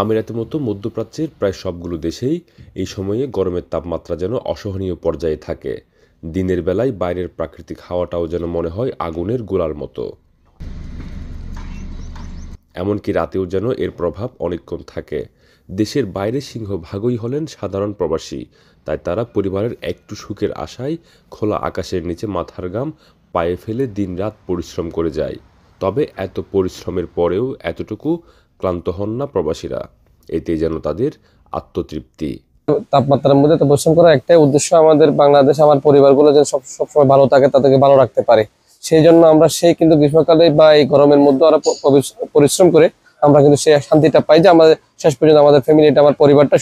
আমিরাতের মতো মধ্যপ্রাচ্যের প্রায় সবগুলো দেশেই এই সময়ে গরমের তাপমাত্রা যেন অসহনীয় পর্যায়ে থাকে। দিনের বেলায় বাইরের প্রাকৃতিক হাওয়াটাও যেন মনে হয় আগুনের গোলার মতো। এমনকি রাতেও যেন এর প্রভাব অনেকক্ষণ থাকে। দেশের বাইরে সিংহভাগই হলেন সাধারণ প্রবাসী, তাই তারা পরিবারের একটু সুখের আশায় খোলা আকাশের নিচে মাথার ঘাম পায়ে ফেলে দিনরাত পরিশ্রম করে যায়। তবে এত পরিশ্রমের পরেও এতটুকু ক্লান্ত হন না প্রবাসীরা। এতে যেন তাদের আত্মতৃপ্তি। তাপমাত্রার মধ্যে তো পরিশ্রম করার একটাই উদ্দেশ্য, আমাদের বাংলাদেশ আমার পরিবারগুলো যেন সবসময় ভালো থাকে, তাদেরকে ভালো রাখতে পারে। সেই জন্য আমরা কিন্তু গ্রীষ্মকালে বা এই গরমের মধ্যে আমরা পরিশ্রম করে আমরা কিন্তু সেই শান্তিটা পাই যে আমাদের শেষ পর্যন্ত আমাদের ফ্যামিলিটা, আমার পরিবারটা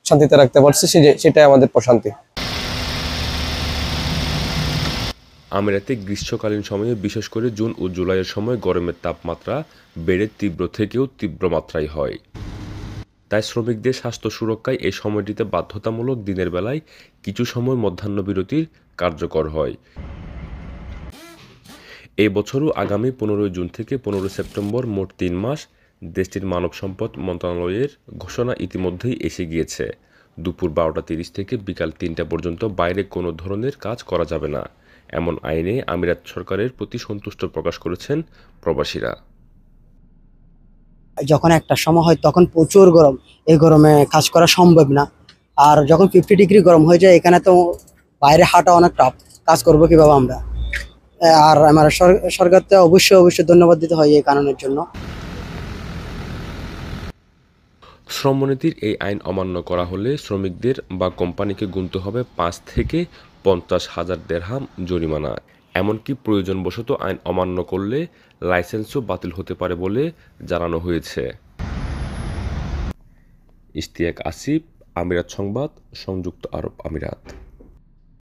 শান্তিতে রাখতে পারছি, সেটাই আমাদের প্রশান্তি। আমিরাতে গ্রীষ্মকালীন সময়ে বিশেষ করে জুন ও জুলাইয়ের সময় গরমের তাপমাত্রা বেড়ে তীব্র থেকেও তীব্র মাত্রায় হয়। তাই শ্রমিকদের স্বাস্থ্য সুরক্ষায় এই সময়টিতে বাধ্যতামূলক দিনের বেলায় কিছু সময় মধ্যাহ্নবিরতির কার্যকর হয়। এ বছরও আগামী 15 জুন থেকে 15 সেপ্টেম্বর মোট 3 মাস দেশটির মানব সম্পদ মন্ত্রণালয়ের ঘোষণা ইতিমধ্যেই এসে গিয়েছে। দুপুর 12:30 থেকে বিকাল 3টা পর্যন্ত বাইরে কোনো ধরনের কাজ করা যাবে না, এমন আইনে আমিরাত সরকারের প্রতি সন্তুষ্ট প্রকাশ করেছেন প্রবাসীরা। যখন একটা সময় হয় তখন প্রচুর গরম, এই গরমে কাজ করা সম্ভব না। আর যখন 50 ডিগ্রি গরম হয়ে যায় এখানে তো বাইরে হাঁটা অনেক টাফ, কাজ করবো কিভাবে আমরা। আর আমার সরকারকে অবশ্যই ধন্যবাদ দিতে হয় এই কারণের জন্য। শ্রমনীতির এই আইন অমান্য করা হলে শ্রমিকদের বা কোম্পানিকে গুনতে হবে 5 থেকে 50,000 দিরহাম জরিমানা। এমনকি প্রয়োজনবশত আইন অমান্য করলে লাইসেন্সও বাতিল হতে পারে বলে জানানো হয়েছে। ইশতিয়াক আসিফ, আমিরাত সংবাদ, সংযুক্ত আরব আমিরাত।